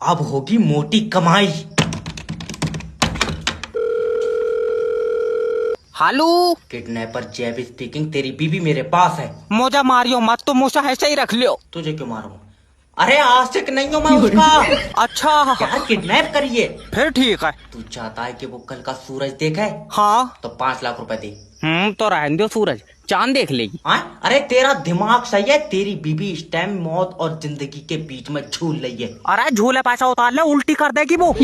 अब होगी मोटी कमाई। हेलो, किडनैपर जेब स्पीकिंग। तेरी बीबी मेरे पास है। मुझे मारियो मत, तो मुझे ऐसे ही रख लियो। तुझे क्यों मारूंगा? अरे आशिक नहीं हूं मैं उसका। अच्छा, क्या किडनैप करिए? फिर ठीक है। तू चाहता है कि वो कल का सूरज देखे? हाँ। तो 5 लाख रुपए दे। तो रहने दो, सूरज चांद देख लेगी। हाँ? अरे तेरा दिमाग सही है। तेरी बीबी इस टाइम मौत और जिंदगी के बीच में झूल रही है। अरे झूले पैसा उतार ले, उल्टी कर देगी वो।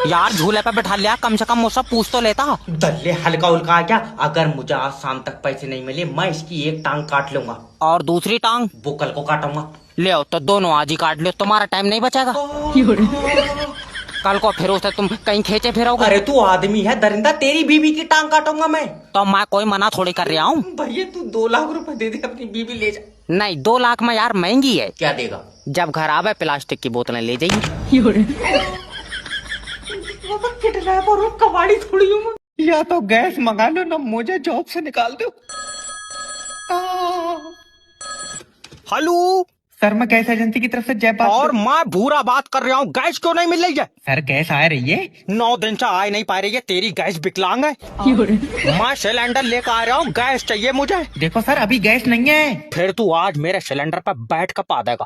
यार झूले पे बैठा लिया, कम से कम मुझसे पूछ तो लेता। दल्ले हल्का उल्का आ गया। अगर मुझे आज शाम तक पैसे नहीं मिले मैं इसकी एक टांग काट लूंगा। और दूसरी टांग? वो कल को काटूंगा। ले आओ तो दोनों आज ही काट लो, तुम्हारा टाइम नहीं बचेगा। कल को फिर उसे तुम कहीं खींचे फिरोगे। अरे तू आदमी है दरिंदा, तेरी बीबी की टांग काटूंगा मैं। तो मैं कोई मना थोड़ी कर रहा हूँ। भैया तू 2 लाख रुपए दे दे, अपनी बीबी ले जा। नहीं, 2 लाख में यार महंगी है। क्या देगा? जब घर आवे प्लास्टिक की बोतलें ले जाइए। किडनैपर और कबाड़ी थोड़ी हूँ मैं। या तो गैस मंगा लो ना मुझे जॉब से निकाल दो। हेलो सर, मैं गैस एजेंसी की तरफ से जय और मैं बुरा बात कर रहा हूँ, गैस क्यों नहीं मिल रही है? सर गैस आ रही है। 9 दिन से आ नहीं पा रही है, तेरी गैस विकलांग है। मैं सिलेंडर लेकर आ रहा हूँ, गैस चाहिए मुझे। देखो सर, अभी गैस नहीं है। फिर तू आज मेरे सिलेंडर पर बैठ कर पा देगा।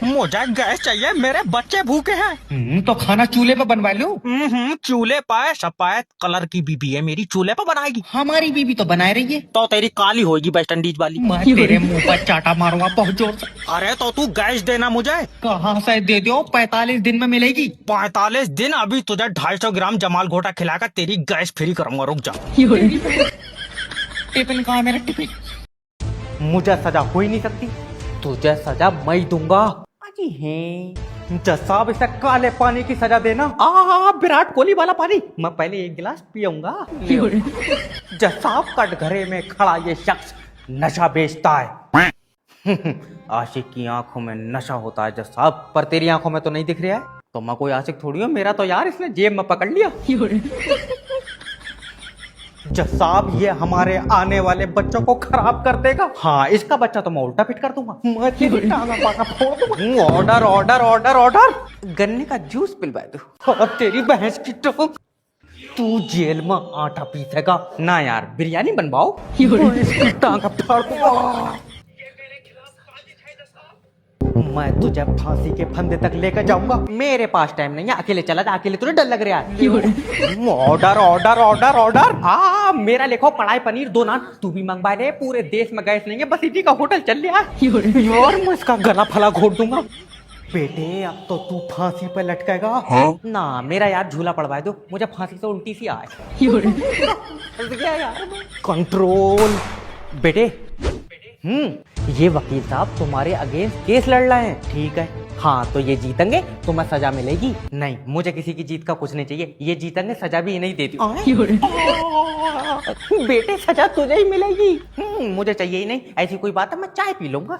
मुझे गैस चाहिए, मेरे बच्चे भूखे हैं। तो खाना चूल्हे पे बनवा लो। चूल्हे पर सफेद कलर की बीबी है मेरी, चूल्हे पर बनाएगी। हमारी बीबी तो बना रही है। तो तेरी काली होगी वेस्ट इंडीज वाली। मैं तेरे मुंह पर चाटा मारूंगा बहुत जोर से। अरे तो तू गैस देना मुझे। कहाँ से दे दो? 45 दिन में मिलेगी। 45 दिन? अभी तुझे 250 ग्राम जमाल घोटा खिलाकर तेरी गैस फ्री करूंगा, रुक जा। टिफिन कहाँ है मेरा टिफिन? मुझे सजा हो ही नहीं सकती। तुझे सजा मैं ही दूंगा। अजी है जज साहब, इसे काले पानी की सजा देना। विराट कोहली वाला पानी। मैं पहले एक गिलास पीऊंगा। जज साहब, कटघरे में खड़ा ये शख्स नशा बेचता है। आशिक की आंखों में नशा होता है जज साहब, पर तेरी आंखों में तो नहीं दिख रहा है। तो मैं कोई आशिक थोड़ी हूँ, मेरा तो यार इसने जेब में पकड़ लिया। जज साहब, ये हमारे आने वाले बच्चों को खराब कर देगा। हाँ, इसका बच्चा तो मैं उल्टा फिट कर दूंगा। मैं तेरी टांगा पाका फोड़ दूंगा। Order order order order. गन्ने का जूस पिलवा दो। और तेरी भैंस की टोंग। तू जेल में आटा पीसेगा ना यार, बिरयानी बनवाओ। इसकी टांगा फाड़ दूंगा। मैं तुझे फांसी के फंदे तक लेकर जाऊंगा। मेरे पास टाइम नहीं है, अकेले चला जा। अकेले तुझे डर लग रहा है। Order order order order. मेरा लिखो कढ़ाई पनीर 2 नान। तू भी मंगवा ले, पूरे देश में गैस नहीं है, बस इसी का होटल चल रहा है। और मैं इसका गला फला घोट दूंगा। बेटे, अब तो तू फांसी पे लटकेगा। हाँ? ना, मेरा यार झूला पड़वा दो, मुझे फांसी से उल्टी सी आए। कंट्रोल। बेटे, ये वकील साहब तुम्हारे अगेंस्ट केस लड़ रहे हैं, ठीक है? हाँ, तो ये जीतेंगे, तुम्हें सजा मिलेगी। नहीं, मुझे किसी की जीत का कुछ नहीं चाहिए। ये जीतेंगे, सजा भी नहीं देती। बेटे, सजा तुझे ही मिलेगी। मुझे चाहिए ही नहीं। ऐसी कोई बात है, मैं चाय पी लूंगा।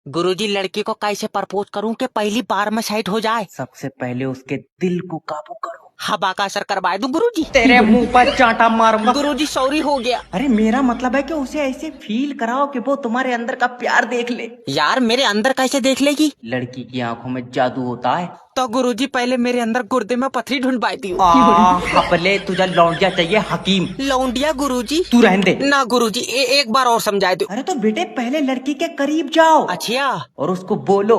गुरुजी, लड़की को कैसे प्रपोज करूं कि पहली बार में साइट हो जाए? सबसे पहले उसके दिल को काबू करो। हवा का असर करवा दूं गुरुजी? तेरे मुंह पर चांटा मारूंगा। गुरुजी सॉरी, हो गया। अरे मेरा मतलब है कि उसे ऐसे फील कराओ कि वो तुम्हारे अंदर का प्यार देख ले। यार मेरे अंदर कैसे देख लेगी? लड़की की आंखों में जादू होता है। तो गुरुजी पहले मेरे अंदर गुर्दे में पथरी ढूंढवाई थी। पहले तुझे लौंडिया चाहिए हकीम। लौंडिया गुरुजी? तू रहने दे। ना गुरुजी, एक बार और समझाए दो। अरे तो बेटे, पहले लड़की के करीब जाओ। अच्छा, और उसको बोलो,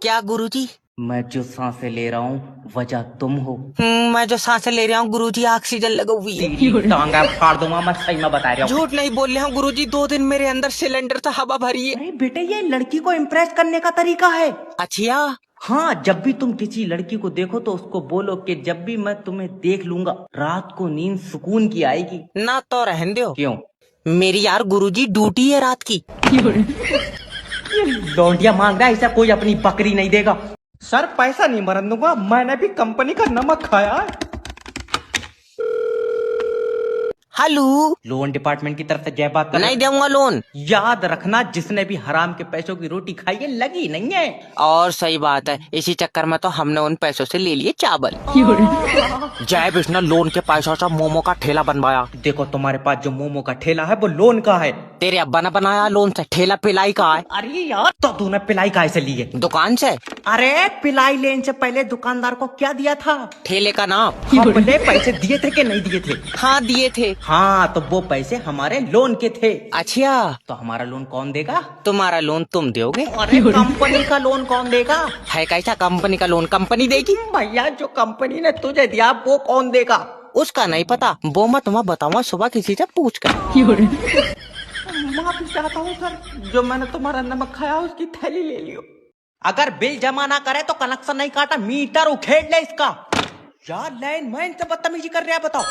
क्या गुरुजी? मैं जो सांसें ले रहा हूँ वजह तुम हो। मैं जो सांसें ले रहा हूँ गुरुजी, ऑक्सीजन लगा हुई है। टांगा फाड़ दूंगा, मैं सही में बता रहा हूँ। झूठ नहीं बोल रहा हूँ गुरुजी, 2 दिन मेरे अंदर सिलेंडर से हवा भरी है। अरे बेटे, ये लड़की को इम्प्रेस करने का तरीका है। अच्छा। हाँ, जब भी तुम किसी लड़की को देखो तो उसको बोलो कि जब भी मैं तुम्हें देख लूंगा रात को नींद सुकून की आएगी। ना तो रहने दो। क्यों? मेरी यार गुरुजी ड्यूटी है रात की। लौंडिया मांग रहा है, ऐसा कोई अपनी बकरी नहीं देगा। सर, पैसा नहीं मरन दूंगा, मैंने भी कंपनी का नमक खाया है। हेलो। लोन डिपार्टमेंट की तरफ से जय बात कर रहे नहीं दूंगा लोन। हैं। याद रखना, जिसने भी हराम के पैसों की रोटी खाई है लगी नहीं है। और सही बात है, इसी चक्कर में तो हमने उन पैसों से ले लिए चावल। जय विष्णु लोन के पैसों से मोमो का ठेला बनवाया। देखो तुम्हारे पास जो मोमो का ठेला है वो लोन का है। तेरे अब्बा ने बनाया लोन से, ठेला पिलाई का है। अरे यार, तो तूने पिलाई काहे से ली है? दुकान से। अरे पिलाई लेने से पहले दुकानदार को क्या दिया था? ठेले का नाम। हमने पैसे दिए थे कि नहीं दिए थे? हाँ दिए थे। हाँ, तो वो पैसे हमारे लोन के थे। अच्छा, तो हमारा लोन कौन देगा? तुम्हारा लोन तुम दोगे। अरे कंपनी का लोन कौन देगा? है कैसा कंपनी का लोन कंपनी देगी? भैया, जो कंपनी ने तुझे दिया वो कौन देगा? उसका नहीं पता, वो मैं तुम्हें बताऊंगा सुबह किसी से पूछ कर। माफी चाहता हूँ सर, जो मैंने तुम्हारा नमक खाया उसकी थैली ले लियो। अगर बिल जमा ना करे तो कनेक्शन नहीं काटा, मीटर उखेड़ ले इसका। यार लाइन मैन से बदतमीजी कर रहा है, बताओ।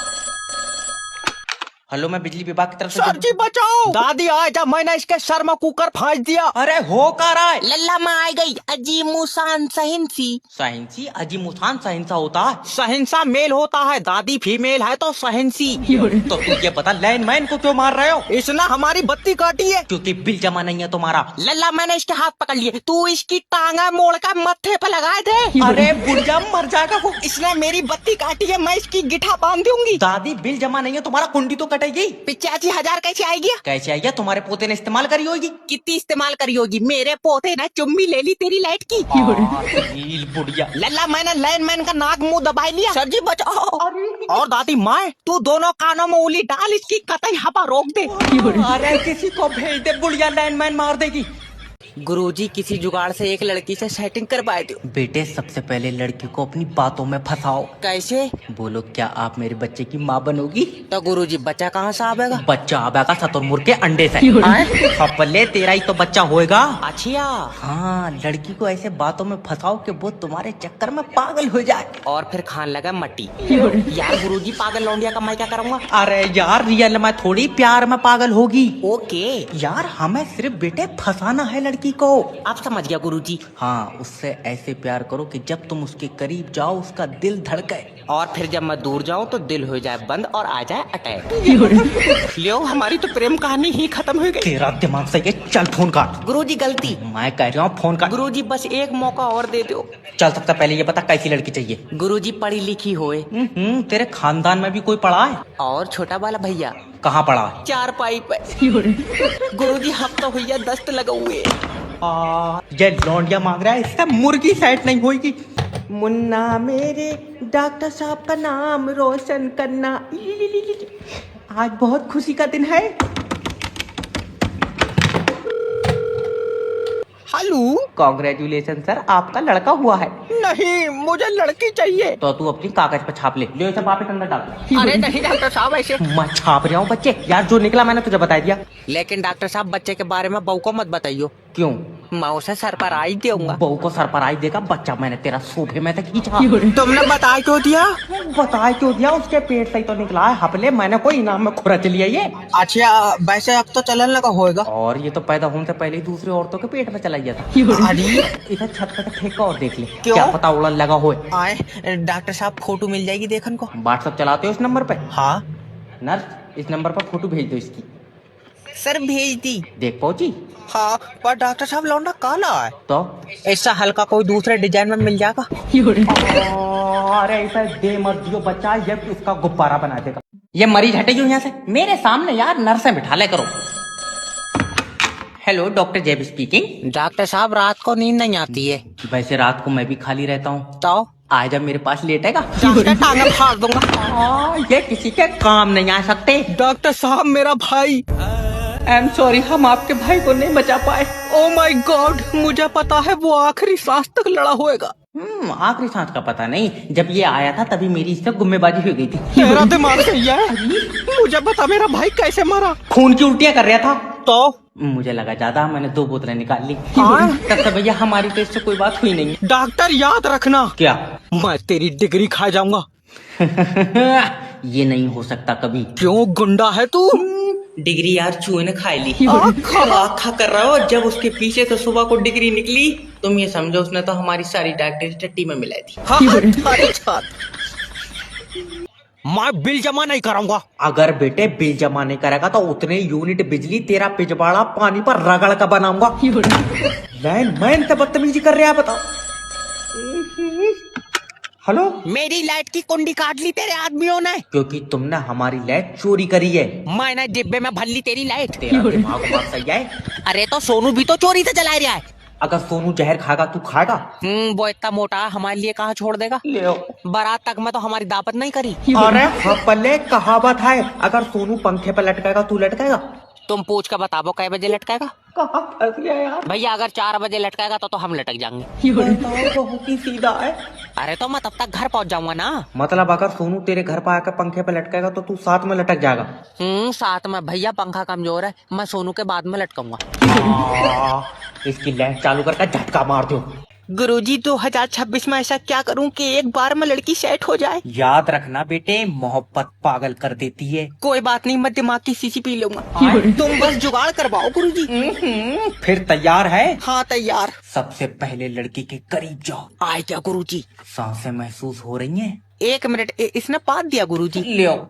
हेलो, मैं बिजली विभाग की तरफ से। सर जी बचाओ, दादी आए जब मैंने इसके सर में कुकर फाँस दिया। अरे हो का रहा है? लल्ला में आ गई अजी मुसान सहिंसी। सहिंसी? अजी मुसान सहिंसा होता है? सहिंसा मेल होता है, दादी फीमेल है तो सहिंसी। तो तू ये बता, लाइन मैन को क्यों मार रहे हो? इसने हमारी बत्ती काटी है। क्योंकि बिल जमा नहीं है तुम्हारा। लल्ला मैंने इसके हाथ पकड़ लिए, तू इसकी टांगा मोड़ कर मत्थे पे लगाए थे। अरे बुढ़िया, मर जाएगा वो। इसने मेरी बत्ती काटी है, मैं इसकी गिठा बांध दूंगी। दादी, बिल जमा नहीं है तुम्हारा, कुंडी तो कटेगी। 85,000 कैसे आएगी? कैसे आएगी? तुम्हारे पोते ने इस्तेमाल करी होगी। कितनी इस्तेमाल करी होगी? मेरे पोते ने चुम्मी ले ली तेरी लाइट की। बुढ़िया। लल्ला मैंने लाइन मैन का नाक मुंह दबा लिया। सर जी बचाओ। और दादी माए, तू दोनों कानों में उंगली डाल, इसकी कतई हवा रोक दे। अरे किसी को भेज दे, बुढ़िया लाइन मैन मार देगी। गुरुजी किसी जुगाड़ से एक लड़की से सेटिंग करवाए दो। बेटे, सबसे पहले लड़की को अपनी बातों में फंसाओ। कैसे? बोलो, क्या आप मेरे बच्चे की माँ बनोगी? तो गुरुजी बच्चा कहाँ से आवेगा? बच्चा आवेगा शतुरमुर्ग के अंडे से। पपले, तेरा ही तो बच्चा होएगा। अच्छा। हाँ, लड़की को ऐसे बातों में फंसाओ कि वो तुम्हारे चक्कर में पागल हो जाए और फिर खान लगा मट्टी। यार गुरुजी, पागल लौंडिया का मैं क्या करूँगा? अरे यार, रियल में थोड़ी प्यार में पागल होगी। ओके यार, हमें सिर्फ बेटे फंसाना है लड़की को। आप समझ गया गुरुजी। हाँ, उससे ऐसे प्यार करो कि जब तुम उसके करीब जाओ उसका दिल धड़के, और फिर जब मैं दूर जाऊं तो दिल हो जाए बंद और आ जाए अटैक। लियो, हमारी तो प्रेम कहानी ही खत्म हो गई। तेरा दिमाग सही है, चल फोन काट। गुरुजी गलती। मैं कह रहा हूँ फोन काट। गुरुजी बस एक मौका और दे दो। चल, सबसे पहले ये बता कैसी लड़की चाहिए? गुरुजी पढ़ी लिखी होए। तेरे खानदान में भी कोई पढ़ा है? और छोटा वाला भैया कहाँ पढ़ा है? 4 पाइप। गुरुजी हफ्ता भैया दस्त लगा हुए। ये लौंडिया मांग रहा है, इसका मुर्गी सेट नहीं होगी। मुन्ना मेरे डॉक्टर साहब का नाम रोशन करना। आज बहुत खुशी का दिन है। हेलो, कॉन्ग्रेचुलेशन सर, आपका लड़का हुआ है। नहीं, मुझे लड़की चाहिए। तो तू अपनी कागज पे छाप ले, ले इसे वापस अंदर डाल। अरे नहीं डॉक्टर साहब, ऐसे मैं छाप रहा हूँ बच्चे। यार, जो निकला मैंने तुझे बता दिया। लेकिन डॉक्टर साहब, बच्चे के बारे में बहू को मत बताइयो। क्यों? मैं उसे सर पर आई दूंगा। बहू को सर पर आई देगा? बच्चा मैंने तेरा सोफे में तक खींचा। तुमने बता क्यों दिया? बता क्यों दिया? उसके पेट से ही तो निकला है। हपले, मैंने कोई इनाम में खुरा चलिए ये। अच्छा, वैसे अब तो चलन लगा होएगा। और ये तो पैदा होने से पहले ही दूसरी औरतों के पेट में चला गया था। अरे इधर छत पे ठेका और देख ले, क्यों? क्या पता उड़न लगा होए। आए डॉक्टर साहब, फोटो मिल जाएगी देखन को। व्हाट्सएप चलाते हो इस नंबर पे? हाँ नर्स, इस नंबर पर फोटो भेज दो इसकी। सर भेज दी। देख पहुंची? हाँ, पर डॉक्टर साहब लौंडा काला है। तो ऐसा हल्का कोई दूसरे डिजाइन में मिल जाएगा। अरे ऐसा दे मत दियो बच्चा, ये उसका गुब्बारा बना देगा। ये मरीज हटे क्यों यहाँ से मेरे सामने? यार, नर्सें बिठा ले करो। हेलो, डॉक्टर जेबी स्पीकिंग। डॉक्टर साहब, रात को नींद नहीं आती है। वैसे रात को मैं भी खाली रहता हूँ, तो आज मेरे पास लेटेगा। डॉक्टर टांगे फाड़ दूंगा। ये किसी के काम नहीं आ सकते। डॉक्टर साहब, मेरा भाई। आई एम सॉरी, हम आपके भाई को नहीं बचा पाए। ओ माय गॉड, मुझे पता है वो आखिरी सांस तक लड़ा होएगा। आखिरी सांस का पता नहीं, जब ये आया था तभी मेरी इससे गुम्मेबाजी हो गई थी। तेरा दिमाग सही है। मुझे बता, मेरा भाई कैसे मरा? खून की उल्टियां कर रहा था। तो मुझे लगा ज्यादा, मैंने 2 बोतलें निकाल ली। तब से भैया हमारी तो इससे कोई बात हुई नहीं। डॉक्टर, याद रखना। क्या? मैं तेरी डिग्री खा जाऊंगा। ये नहीं हो सकता कभी। क्यों, गुंडा है तू? डिग्री यार चूहे ने खाई ली। आखा कर रहा हो, जब उसके पीछे से सुबह को डिग्री निकली, तुम ये समझो उसने तो हमारी सारी डॉक्टरी टट्टी में मिलाई थी। मैं बिल जमा नहीं कराऊंगा। अगर बेटे बिल जमा नहीं करेगा तो उतने यूनिट बिजली तेरा पिछवाड़ा पानी पर रगड़ का बनाऊंगा। लाइन मैन तो बदतमीजी कर रहा है, बताओ। हेलो, मेरी लाइट की कुंडी काट ली तेरे आदमियों ने, क्योंकि तुमने हमारी लाइट चोरी करी है। मैंने डिब्बे में भर ली तेरी लाइट। तेरा दिमाग बात सही है। अरे तो सोनू भी तो चोरी से जला रहा है। अगर सोनू जहर खाएगा तू खाएगा? वो इतना मोटा हमारे लिए कहाँ छोड़ देगा। बारात तक में तो हमारी दावत नहीं करी। अरे पल्ले कहावत है, अगर सोनू पंखे पर लटकेगा तू लटकेगा? तुम पूछ कर बताओ कै बजे लटकेगा। कहाँ फंस गया यार। भैया अगर 4 बजे लटकेगा तो हम लटक जाएंगे। बहुत ही सीधा है। अरे तो मैं तब तक घर पहुंच जाऊंगा ना। मतलब अगर सोनू तेरे घर पर आकर पंखे पर लटकेगा तो तू साथ में लटक जाएगा? साथ में भैया पंखा कमजोर है, मैं सोनू के बाद में लटकूंगा। इसकी लाइट चालू करके झटका मार दो। गुरुजी 2026 में ऐसा क्या करूं कि एक बार में लड़की सेट हो जाए। याद रखना बेटे, मोहब्बत पागल कर देती है। कोई बात नहीं, मैं दिमाग की शीशी पी लूंगा। तुम बस जुगाड़ करवाओ गुरुजी। फिर तैयार है? हाँ तैयार। सबसे पहले लड़की के करीब जाओ। आए क्या गुरुजी? सांसें महसूस हो रही हैं? 1 मिनट, इसने पाद दिया गुरुजी। ले आओ।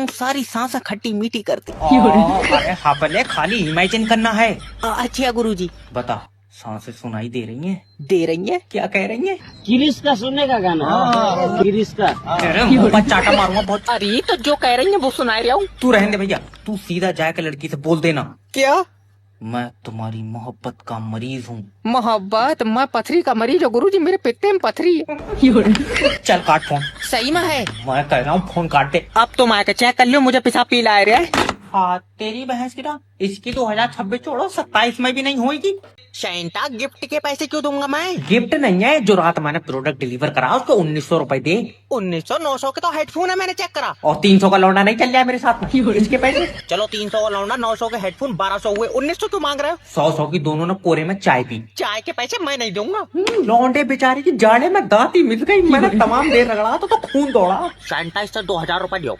सारी सांसें खट्टी मीठी करती। अरे हाँ पहले खाली इमेजिन करना है। अच्छा गुरुजी। बता, सांसें सुनाई दे रही हैं? दे रही है। क्या कह रही हैं? किरिस का सुनने का गाना, किरिस का। तेरे मुंह पर चाटा मारूंगा बहुत। अरे तो जो कह रही है वो सुना रहा हूँ। तू रहने दे भैया, तू सीधा जाकर लड़की से बोल देना, क्या? मैं तुम्हारी मोहब्बत का मरीज हूँ। मोहब्बत? मैं पथरी का मरीज हूँ गुरुजी, मेरे पित्ते में पथरी है। चल काट फोन। सही में है? मैं कह रहा हूँ फोन काट दे। अब तुम आके चेक कर लो, मुझे पेशाब पी ला रहा है। हाँ तेरी भैंस की ना, इसकी 2026 छोड़ो 27 में भी नहीं होगी। सैंटा गिफ्ट के पैसे क्यों दूंगा मैं? गिफ्ट नहीं है, जो रात मैंने प्रोडक्ट डिलीवर करा उसको 1900 रुपए दे। 1900 900 के तो हेडफोन है, मैंने चेक करा। और 300 का लौंडा नहीं चल रहा है मेरे साथ में, इसके पैसे। चलो 300 का लौंडा, 900 के हेडफोन, 1200 हुए। 1900 क्यों मांग रहे हो? 100 की दोनों ने कोरे में चाय पी। चाय के पैसे मैं नहीं दूंगा। लौंडे बेचारे की जाड़े में दांती मिल गई, मैंने तमाम देर रगड़ा तो खून दौड़ा। सैंटा इससे 2000 रुपए दो।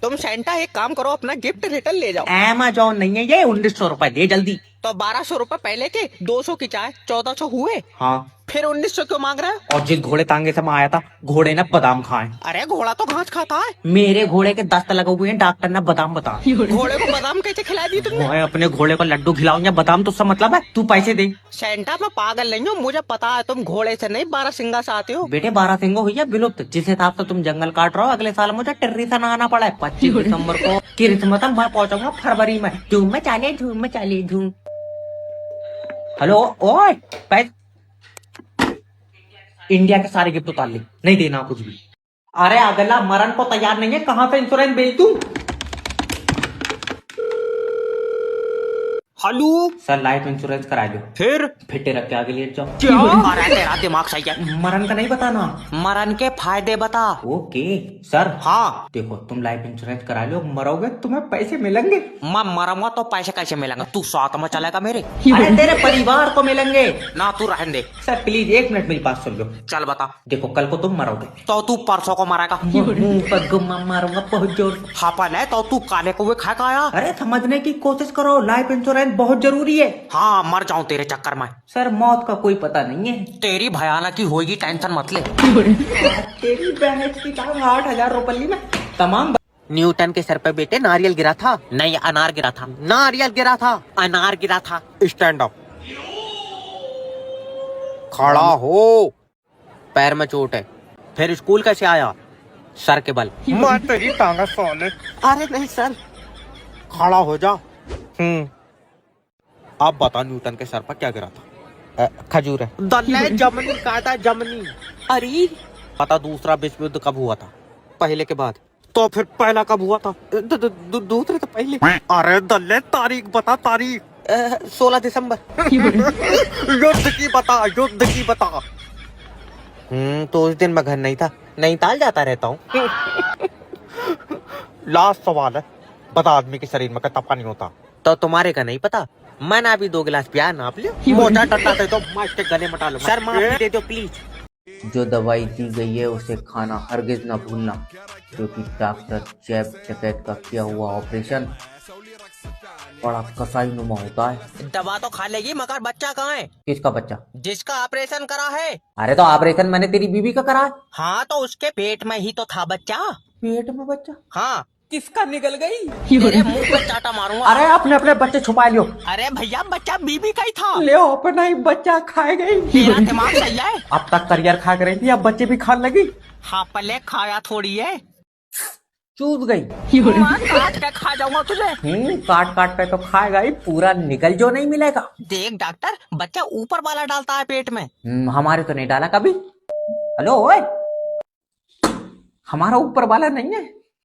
तुम सैंटा एक काम करो, अपना गिफ्ट रिटर्न ले जाओ। अमेज़न नहीं है ये, 1900 रुपए दे जल्दी। तो 1200 रुपए पहले के, 200 की चाय, 1400 हुए। हाँ, फिर 1900 क्यों मांग रहे हो? और जिस घोड़े तांगे से मैं आया था, घोड़े ने बादाम खाए। अरे घोड़ा तो घास खाता है। मेरे घोड़े के दस्त लगे हुए हैं, डॉक्टर ने बादाम बता। घोड़े को बादाम कैसे खिला दी तुमने? मैं अपने घोड़े को लड्डू खिलाऊं या बादाम, तो उसका मतलब है तू पैसे दे। सैंटा मैं पागल नहीं हूँ, मुझे पता है तुम घोड़े से नहीं 12 सिंगा से आते हो। बेटे 12 सिंगो हुई है विलुप्त, जिस हिसाब से तुम जंगल काट रहे हो, अगले साल मुझे टिर्री से नहाना पड़ा है। 25 दिसंबर को क्रिसमस मैं पहुंचूंगा फरवरी में। झूम में चाले, झूम में चाले, झूम। हेलो ओए, इंडिया के सारे गिफ्ट उतार ले, नहीं देना कुछ भी। अरे अगला मरण को तैयार नहीं है, कहाँ से इंश्योरेंस भेज दूं? हेलो सर, लाइफ इंश्योरेंस करा लो। फिर फिटे रख के आगे लेट जाओ। क्या? अरे तेरा दिमाग सही है। मरण का नहीं बताना। मरण के फायदे बता। Okay sir. हाँ देखो, तुम लाइफ इंश्योरेंस करा लो, मरोगे तुम्हें पैसे मिलेंगे। मैं मरूंगा तो पैसे कैसे मिलेंगे? तू साथ में चलेगा मेरे? अरे तेरे परिवार को मिलेंगे। ना तू रहने दे। सर प्लीज 1 मिनट मेरी बात सुन लो। चल बता। देखो, कल को तुम मरोगे तो तू परसों को मरेगा। मुंह पर गुम्मा मारूंगा बहुत जोर। हापन है तो तू काले कौवे खा का आया। अरे समझने की कोशिश करो, लाइफ इंश्योरेंस बहुत जरूरी है। हाँ मर जाऊं तेरे चक्कर में। सर मौत का कोई पता नहीं है। तेरी भयानक ही होगी, टेंशन मत ले। तेरी बहन की टांग 8000 रुपये में तमाम। न्यूटन के सर पे बेटे नारियल गिरा था। नहीं अनार गिरा था। नारियल गिरा था, अनार गिरा था। स्टैंड अप, खड़ा हो। पैर में चोट है। फिर स्कूल कैसे आया? सर के बल। मैं तेरी टांगा सोले। अरे नहीं सर। खड़ा हो जा। अब बता, न्यूटन के सर पर क्या गिरा था? खजूर है। दल्ले जमनी कहा था, जमनी। अरे पता दूसरा विश्व युद्ध कब हुआ था? पहले के बाद। तो फिर पहला कब हुआ था? दूसरे तो पहले। अरे दल्ले तारीख बता, तारीख। 16 दिसंबर। युद्ध की बता, युद्ध की बता। तो उस दिन मैं घर नहीं था, नैनीताल जाता रहता हूँ। लास्ट सवाल है, बता आदमी के शरीर में कितना पानी होता? तो तुम्हारे का नहीं पता, मैंने अभी 2 गिलास पिया, नाप लियो। मोटा टट्टा दे दो, मैं इसके गले में डालूंगा। सर माफी दे दो प्लीज। जो दवाई दी गई है उसे खाना हरगिज न भूलना, क्योंकि डॉक्टर जैब डकैत का किया हुआ ऑपरेशन बड़ा कसाईनुमा होता है। दवा तो खा लेगी मगर बच्चा कहाँ है? किसका बच्चा? जिसका ऑपरेशन करा है। अरे तो ऑपरेशन मैंने तेरी बीवी का करा है। हाँ तो उसके पेट में ही तो था बच्चा। पेट में बच्चा हाँ किसका निकल गई? तेरे मुंह पे चाटा मारूंगा। अरे अपने अपने बच्चे छुपा लियो। अरे भैया बच्चा बीबी का ही था। ले अपना ही बच्चा खाए गई। तेरा दिमाग सही है। अब तक करियर खा कर रही थी, अब बच्चे भी खाने लगी। हाँ पहले खाया थोड़ी है। चूस गई। मार काट के खा जाऊंगा तुझे। काट काट के तो खाएगा ही, पूरा निकल जो नहीं मिलेगा। देख डॉक्टर बच्चा ऊपर वाला डालता है पेट में। हमारे तो नहीं डाला कभी। हेलो ओए, हमारा ऊपर वाला नहीं है।